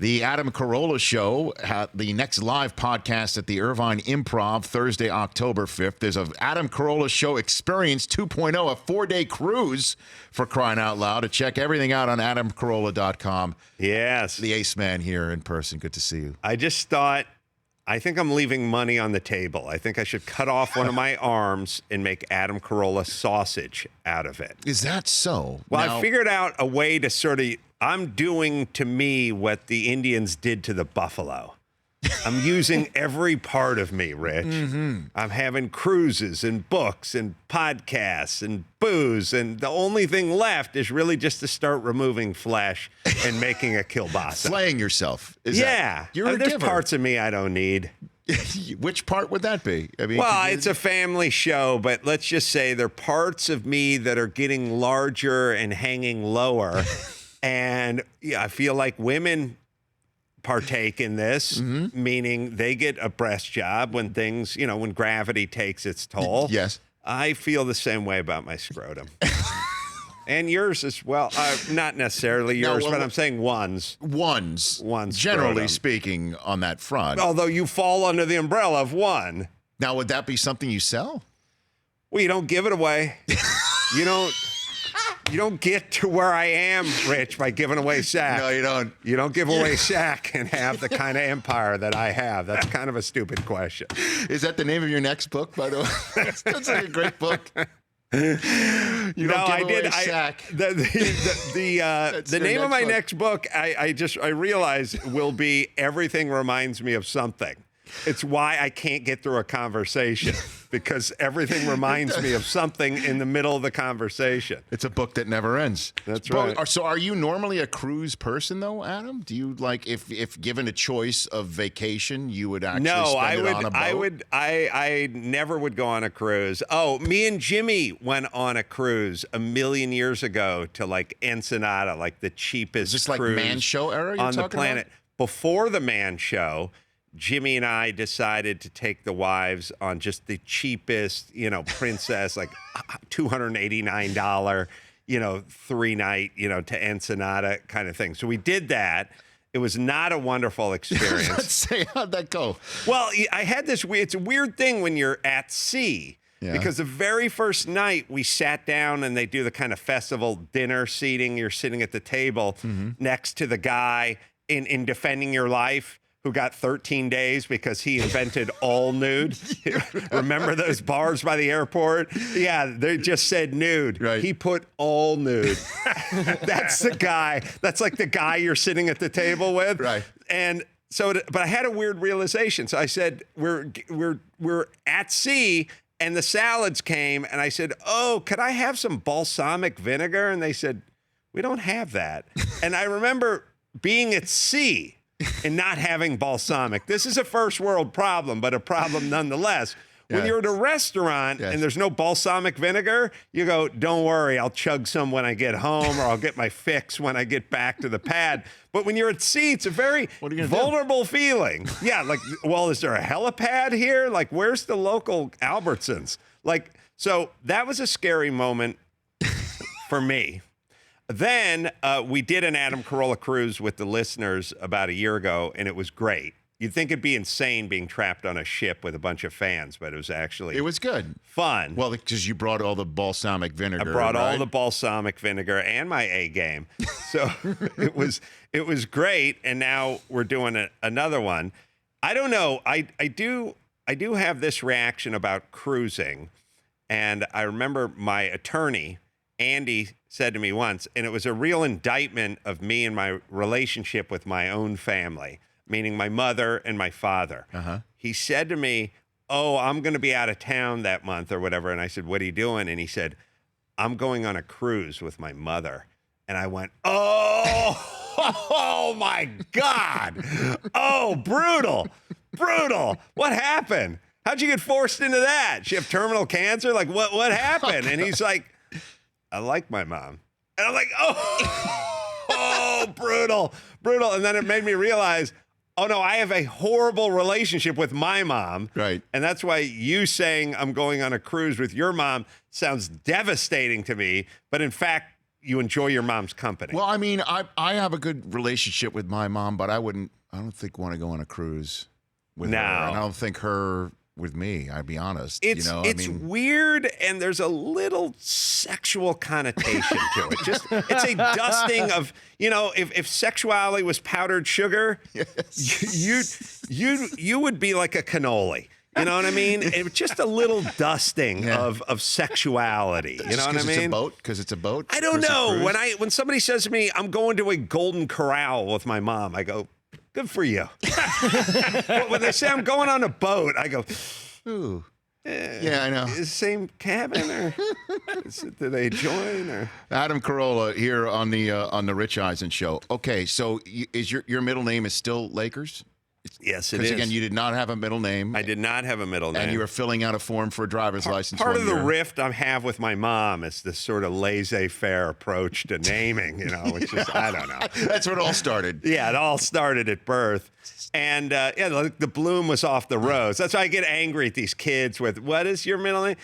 The Adam Carolla Show, the next live podcast at the Irvine Improv, Thursday, October 5th. There's an Adam Carolla Show Experience 2.0, a 4-day cruise for crying out loud. To check everything out on adamcarolla.com. Yes. The Ace Man here in person. Good to see you. I just thought, I think I'm leaving money on the table. I think I should cut off one of my arms and make Adam Carolla sausage out of it. Is that so? Well, Now, I figured out a way to sort of, I'm doing to me what the Indians did to the buffalo. I'm using every part of me, Rich. Mm-hmm. I'm having cruises and books and podcasts and booze, and the only thing left is really just to start removing flesh and making a kielbasa. Slaying yourself. Yeah. You're a There's giver. parts of me I don't need. Which part would that be? I mean, Well, it's a family show, but let's just say there are parts of me that are getting larger and hanging lower. And yeah, I feel like women partake in this, meaning they get a breast job when things, when gravity takes its toll. Yes. I feel the same way about my scrotum. And yours as well. Not necessarily yours, but I'm saying one's. One's. One's Generally scrotum. speaking on that front. Although you fall under the umbrella of one. Now, would that be something you sell? Well, you don't give it away. You don't get to where I am, Rich, by giving away Shaq. No, you don't. You don't give away Shaq and have the kind of empire that I have. That's kind of a stupid question. Is that the name of your next book, by the way? That's like a great book. You don't give away Shaq. The name of my next book, I realize, will be Everything Reminds Me of Something. It's why I can't get through a conversation, because everything reminds me of something in the middle of the conversation. It's a book that never ends. That's right. So are you normally a cruise person, though, Adam? Do you, like, if given a choice of vacation, you would actually spend it on a boat? I never would go on a cruise. Oh, me and Jimmy went on a cruise a million years ago to, like, Ensenada, like the cheapest Is this cruise like Man Show era you're on the talking planet. about? Before the Man Show, Jimmy and I decided to take the wives on just the cheapest, princess, like $289, 3-night, to Ensenada kind of thing. So we did that. It was not a wonderful experience. Let's say, how'd that go? Well, I had this it's a weird thing when you're at sea. Yeah. Because the very first night we sat down and they do the kind of festival dinner seating. You're sitting at the table next to the guy in Defending Your Life, who got 13 days because he invented all nude. Remember those bars by the airport? Yeah, they just said nude. Right. He put all nude. That's the guy. That's like the guy you're sitting at the table with. Right. And so, but I had a weird realization. So I said, we're at sea, and the salads came, and I said, oh, could I have some balsamic vinegar? And they said, we don't have that. And I remember being at sea and not having balsamic. This is a first world problem, but a problem nonetheless. When you're at a restaurant and there's no balsamic vinegar, you go, don't worry, I'll chug some when I get home, or I'll get my fix when I get back to the pad. But when you're at sea, it's a very vulnerable feeling. Yeah, like, well, is there a helipad here? Like, where's the local Albertsons? Like, so that was a scary moment for me. Then we did an Adam Carolla cruise with the listeners about a year ago, and it was great. You'd think it'd be insane being trapped on a ship with a bunch of fans, but it was actually good. Fun. Well, because you brought all the balsamic vinegar. I brought all the balsamic vinegar and my A game. So it was great, and now we're doing another one. I don't know. I do have this reaction about cruising, and I remember my attorney, Andy, said to me once, and it was a real indictment of me and my relationship with my own family, meaning my mother and my father. He said to me, oh, I'm going to be out of town that month or whatever. And I said, what are you doing? And he said, I'm going on a cruise with my mother. And I went, oh my God. Oh, brutal. What happened? How'd you get forced into that? She have terminal cancer? Like, what happened? And he's like, I like my mom. And I'm like, oh, brutal. And then it made me realize, oh no, I have a horrible relationship with my mom. Right. And that's why you saying I'm going on a cruise with your mom sounds devastating to me. But in fact, you enjoy your mom's company. Well, I mean, I have a good relationship with my mom, but I don't think want to go on a cruise with her. And I don't think her with me, I'd be honest. It's weird, and there's a little sexual connotation to it. It's a dusting of, if sexuality was powdered sugar, you would be like a cannoli. You know what I mean? It's just a little dusting of sexuality. You know what I mean? Because it's a boat. I don't know. When somebody says to me, "I'm going to a Golden Corral with my mom," I go, "Good for you." When they say I'm going on a boat, I go, "Ooh, yeah, I know." Is the same cabin, or do they join? Or Adam Carolla here on the Rich Eisen show. Okay, so is your middle name is still Lakers? Yes, it is. Because again, you did not have a middle name. I did not have a middle name. And you were filling out a form for a driver's license. Part of the rift I have with my mom is this sort of laissez-faire approach to naming, which is, I don't know. That's where it all started. Yeah, it all started at birth. And, the bloom was off the rose. That's why I get angry at these kids with, what is your middle name?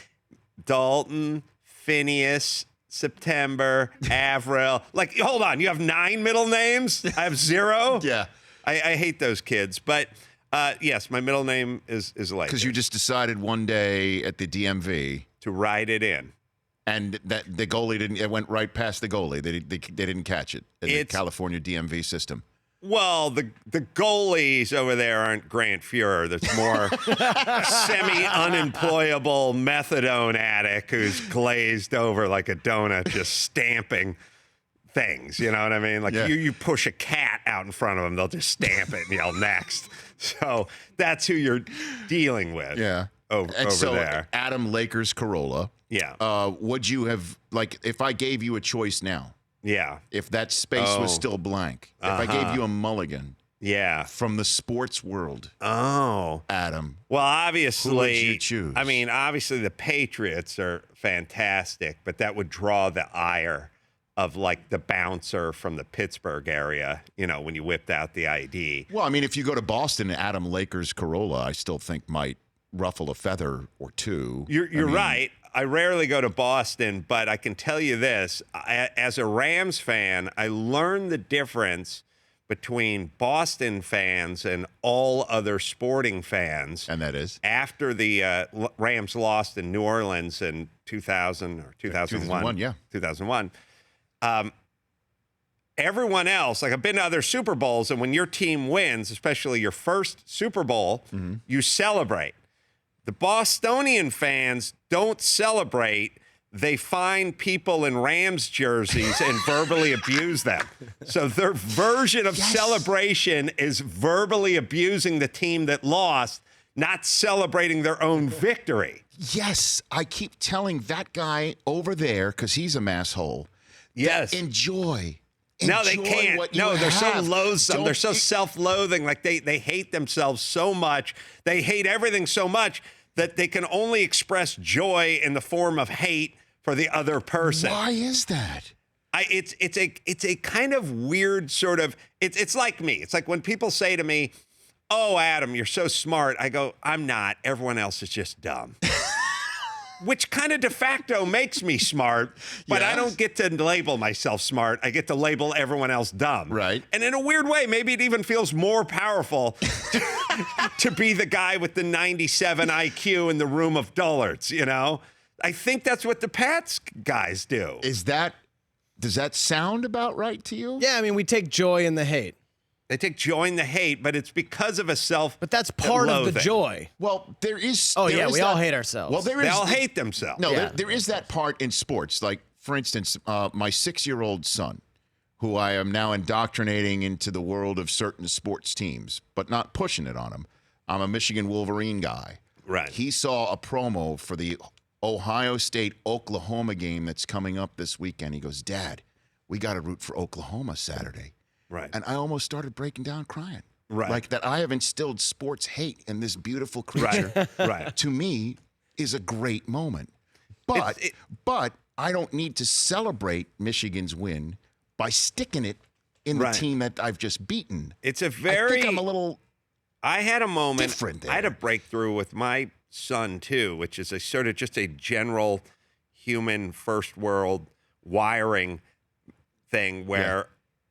Dalton, Phineas, September, Avril. Like, hold on, you have 9 middle names? I have 0? Yeah. I hate those kids, but yes, my middle name is Lakers. Because you just decided one day at the DMV to write it in, and that the goalie didn't. It went right past the goalie. They didn't catch it in the California DMV system. Well, the goalies over there aren't Grant Fuhrer. That's more semi-unemployable methadone addict who's glazed over like a donut, just stamping things, you know what I mean? Like you push a cat out in front of them, they'll just stamp it and yell next. So that's who you're dealing with. Yeah. Over there. Adam Lakers Carolla. Yeah. Would you have, like, if I gave you a choice now? Yeah. If that space was still blank, if I gave you a mulligan. Yeah. From the sports world. Oh. Adam. Well, obviously. Who would you choose? I mean, obviously the Patriots are fantastic, but that would draw the ire of like the bouncer from the Pittsburgh area, when you whipped out the ID. Well, I mean, if you go to Boston, Adam Lakers Carolla, I still think might ruffle a feather or two. You're right. I rarely go to Boston, but I can tell you this. As a Rams fan, I learned the difference between Boston fans and all other sporting fans. And that is? After the Rams lost in New Orleans in 2000 or 2001. 2001, yeah. 2001. Everyone else, like I've been to other Super Bowls, and when your team wins, especially your first Super Bowl, you celebrate. The Bostonian fans don't celebrate. They find people in Rams jerseys and verbally abuse them. So their version of celebration is verbally abusing the team that lost, not celebrating their own victory. Yes, I keep telling that guy over there, because he's a masshole. Yes. Enjoy. No, they can't. No, they're so loathsome. They're so self-loathing. Like they hate themselves so much. They hate everything so much that they can only express joy in the form of hate for the other person. Why is that? It's a kind of weird sort of. It's like me. It's like when people say to me, "Oh, Adam, you're so smart." I go, "I'm not. Everyone else is just dumb." Which kind of de facto makes me smart, but I don't get to label myself smart. I get to label everyone else dumb. Right. And in a weird way, maybe it even feels more powerful to be the guy with the 97 IQ in the room of dullards, I think that's what the Pats guys do. Does that sound about right to you? Yeah, I mean, we take joy in the hate. They take joy in the hate, but it's because of a self. But that's part of the joy. Well, there is. Oh, there yeah, is we that, all hate ourselves. Well, they all hate themselves. No, Yeah. there is that part in sports. Like, for instance, my 6-year-old son, who I am now indoctrinating into the world of certain sports teams, but not pushing it on him. I'm a Michigan Wolverine guy. Right. He saw a promo for the Ohio State-Oklahoma game that's coming up this weekend. He goes, "Dad, we got to root for Oklahoma Saturday." Right. And I almost started breaking down crying. Right. Like that I have instilled sports hate in this beautiful creature. Right. To me, is a great moment. But I don't need to celebrate Michigan's win by sticking it in the team that I've just beaten. It's a I very. think I'm a little. I had a moment. Different there. I had a breakthrough with my son too, which is a sort of just a general human first world wiring thing where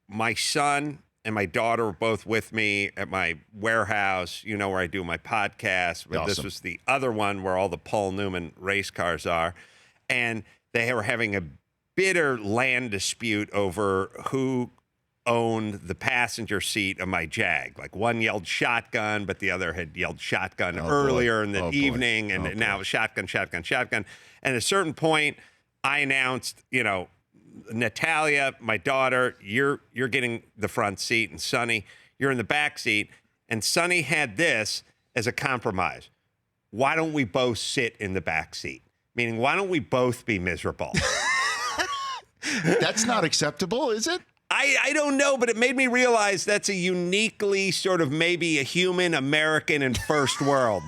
my son and my daughter were both with me at my warehouse, where I do my podcast. But This was the other one where all the Paul Newman race cars are. And they were having a bitter land dispute over who owned the passenger seat of my Jag. Like one yelled shotgun, but the other had yelled shotgun earlier in the evening. And now it was shotgun, shotgun, shotgun. And at a certain point, I announced, Natalia, my daughter, you're getting the front seat, and Sonny, you're in the back seat. And Sonny had this as a compromise. Why don't we both sit in the back seat? Meaning, why don't we both be miserable? That's not acceptable, is it? I don't know, but it made me realize that's a uniquely sort of maybe a human American and first world.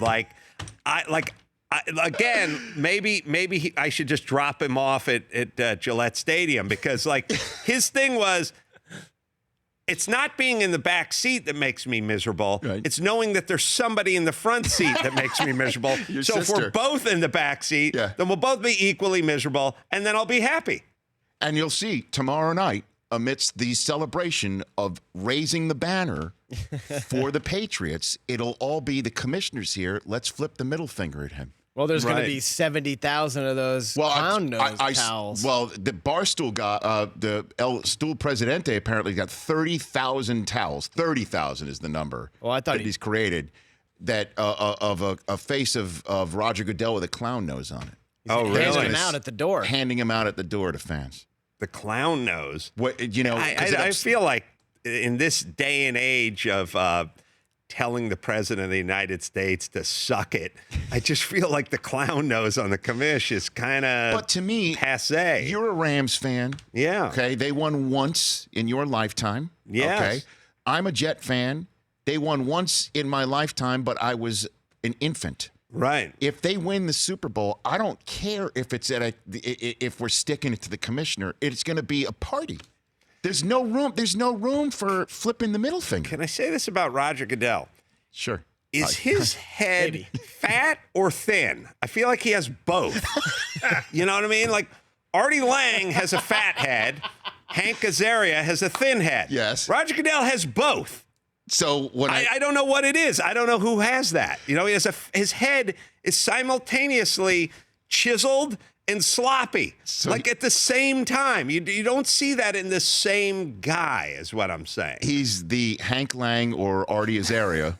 Again, maybe I should just drop him off at Gillette Stadium, because his thing was, it's not being in the back seat that makes me miserable. Right. It's knowing that there's somebody in the front seat that makes me miserable. So if we're both in the back seat, then we'll both be equally miserable, and then I'll be happy. And you'll see tomorrow night, amidst the celebration of raising the banner for the Patriots, it'll all be the commissioners here. Let's flip the middle finger at him. Well, there's going to be 70,000 of those clown nose towels. Well, the Barstool guy, the El Stool Presidente apparently got 30,000 towels. 30,000 is the number. Well, I thought he's created that of a face of Roger Goodell with a clown nose on it. Oh, really? Handing him out at the door. Handing him out at the door to fans. The clown nose. What I feel like in this day and age of telling the president of the United States to suck it, I just feel like the clown nose on the commish is kind of, but to me, passe. You're a Rams fan. Yeah. Okay. They won once in your lifetime. Yes. Okay. I'm a Jet fan. They won once in my lifetime, but I was an infant. Right. If they win the Super Bowl, I don't care if it's if we're sticking it to the commissioner. It's going to be a party. There's no room. There's no room for flipping the middle finger. Can I say this about Roger Goodell? Sure. Is his head fat or thin? I feel like he has both. You know what I mean? Like Artie Lang has a fat head. Hank Azaria has a thin head. Yes. Roger Goodell has both. So when I don't know what it is. I don't know who has that. He has his head is simultaneously chiseled and sloppy, at the same time. You don't see that in the same guy, is what I'm saying. He's the Hank Lang or Artie Azaria.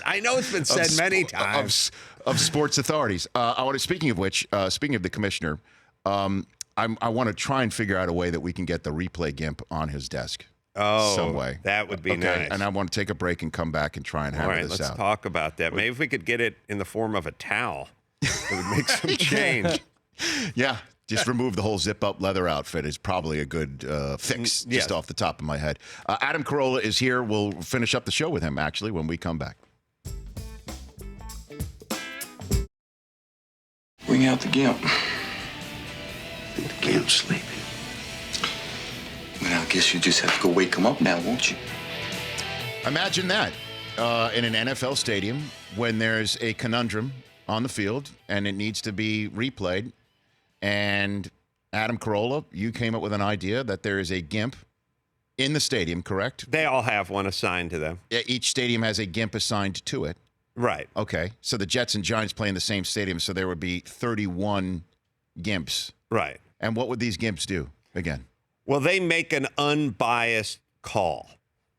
I know it's been said many times. Of sports authorities. Speaking of which, speaking of the commissioner, I want to try and figure out a way that we can get the replay GIMP on his desk. Oh, some way. That would be nice. And I want to take a break and come back and try and hammer this out. All right, let's talk about that. Maybe if we could get it in the form of a towel, it would make some change. Yeah, just remove the whole zip-up leather outfit is probably a good fix, just off the top of my head. Adam Carolla is here. We'll finish up the show with him, actually, when we come back. Bring out the GIMP. The GIMP's sleeping. Well, I guess you just have to go wake him up now, won't you? Imagine that in an NFL stadium when there's a conundrum on the field and it needs to be replayed. And Adam Carolla, you came up with an idea that there is a GIMP in the stadium, correct? They all have one assigned to them. Each stadium has a GIMP assigned to it. Right. Okay. So the Jets and Giants play in the same stadium, so there would be 31 GIMPs. Right. And what would these GIMPs do again? Well, they make an unbiased call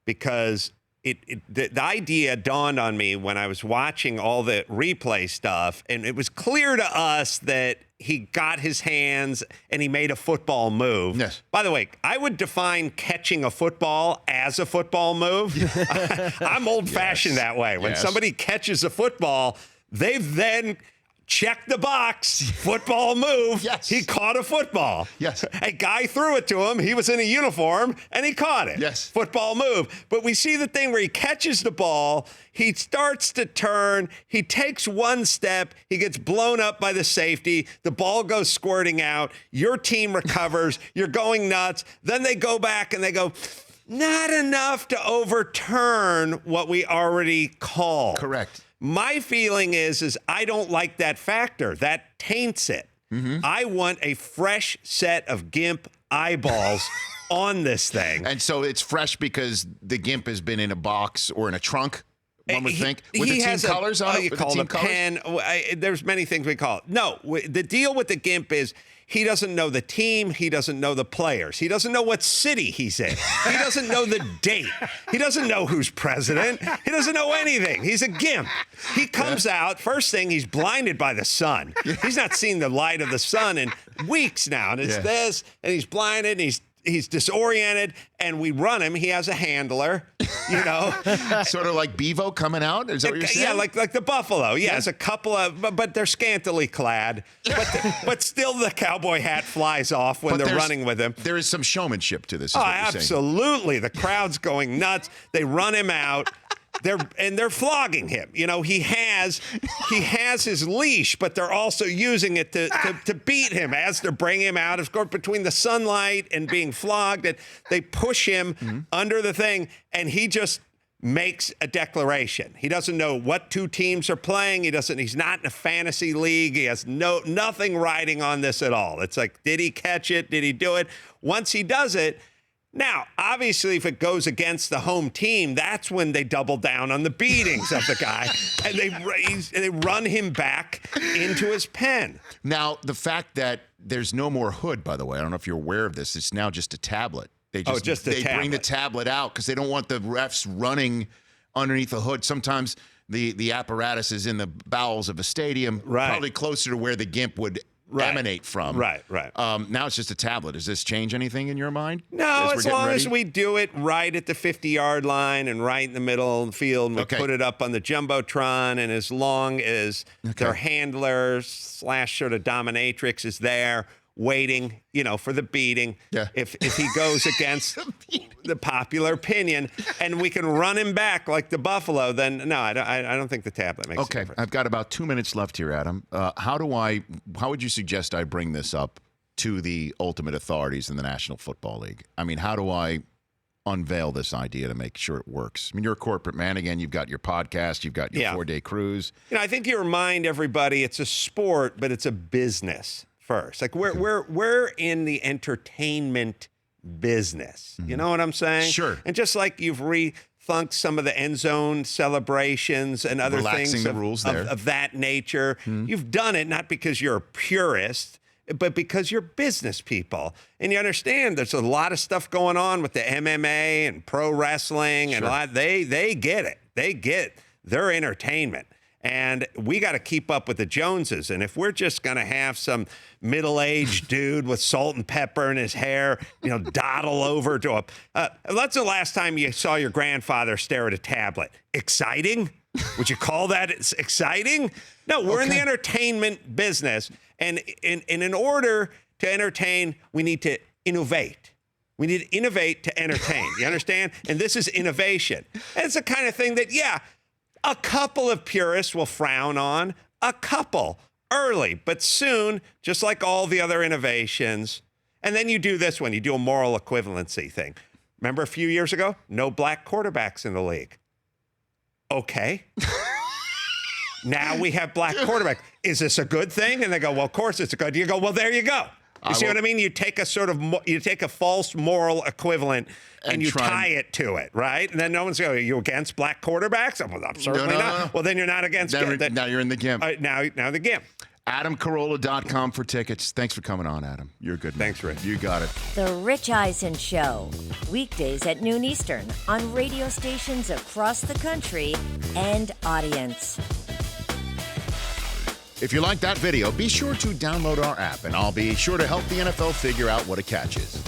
because the idea dawned on me when I was watching all the replay stuff, and it was clear to us that he got his hands and he made a football move. Yes. By the way, I would define catching a football as a football move. I'm old-fashioned that way. When somebody catches a football, they've then checked the box, football move. Yes. He caught a football. Yes. A guy threw it to him. He was in a uniform, and he caught it. Yes. Football move. But we see the thing where he catches the ball. He starts to turn. He takes one step. He gets blown up by the safety. The ball goes squirting out. Your team recovers. You're going nuts. Then they go back and they go, not enough to overturn what we already called. Correct. My feeling is I don't like that factor. That taints it. Mm-hmm. I want a fresh set of GIMP eyeballs on this thing. And so it's fresh because the GIMP has been in a box or in a trunk, one would think. With the team colors on it? You call it a pen. There's many things we call it. No, the deal with the GIMP is he doesn't know the team. He doesn't know the players. He doesn't know what city he's in. He doesn't know the date. He doesn't know who's president. He doesn't know anything. He's a GIMP. He comes out, first thing, he's blinded by the sun. He's not seen the light of the sun in weeks now. And it's this, and he's blinded, and he's disoriented, and we run him. He has a handler, you know. Sort of like Bevo coming out? Is that what you're saying? Yeah, like the buffalo. Yeah, it's a couple of, but they're scantily clad. But still the cowboy hat flies off when they're running with him. There is some showmanship to this, is what you're saying. Absolutely. The crowd's going nuts. They run him out. They're flogging him. You know, he has his leash, but they're also using it to beat him as they're bringing him out. Of course, between the sunlight and being flogged, and they push him under the thing, and he just makes a declaration. He doesn't know what two teams are playing. He's not in a fantasy league. He has nothing riding on this at all. It's like, did he catch it? Did he do it? Once he does it. Now, obviously, if it goes against the home team, that's when they double down on the beatings of the guy, and they run him back into his pen. Now, the fact that there's no more hood, by the way, I don't know if you're aware of this, it's now just a tablet. They bring the tablet out because they don't want the refs running underneath the hood. Sometimes the apparatus is in the bowels of a stadium, probably closer to where the GIMP would emanate from. Right. Now it's just a tablet. Does this change anything in your mind? No, as long as we do it right at the 50-yard line and right in the middle of the field, and we put it up on the Jumbotron, and as long as their handler / sort of dominatrix is there waiting, you know, for the beating. Yeah. If he goes against the popular opinion, and we can run him back like the buffalo, then no, I don't think the tablet makes a difference. I've got about 2 minutes left here, Adam. How would you suggest I bring this up to the ultimate authorities in the National Football League? I mean, how do I unveil this idea to make sure it works? I mean, you're a corporate man. Again, you've got your podcast, you've got your 4-day cruise. You know, I think you remind everybody it's a sport, but it's a business first. Like we're in the entertainment business. You know what I'm saying? Sure. And just like you've rethunked some of the end zone celebrations and other things of that nature, you've done it not because you're a purist, but because you're business people. And you understand there's a lot of stuff going on with the MMA and pro wrestling and a lot. They get it. They get their entertainment. And we got to keep up with the Joneses. And if we're just going to have some middle-aged dude with salt and pepper in his hair, you know, dawdle over to that's the last time you saw your grandfather stare at a tablet. Exciting? Would you call that exciting? No, we're in the entertainment business. And in order to entertain, we need to innovate. We need to innovate to entertain. You understand? And this is innovation. And it's the kind of thing that, a couple of purists will frown on, a couple early, but soon, just like all the other innovations. And then you do this one, you do a moral equivalency thing. Remember a few years ago? No black quarterbacks in the league. Okay. Now we have black quarterbacks. Is this a good thing? And they go, well, of course it's a good. You go, well, there you go. You see what I mean? You take a false moral equivalent and you tie it to it, right? And then no one's going, are you against black quarterbacks? I'm certainly not. No. Well, then you're not against GIMP. Now you're in the GIMP. Now the GIMP. AdamCarolla.com for tickets. Thanks for coming on, Adam. You're a good man. Thanks, Rich. You got it. The Rich Eisen Show. Weekdays at noon Eastern on radio stations across the country and audience. If you like that video, be sure to download our app, and I'll be sure to help the NFL figure out what a catch is.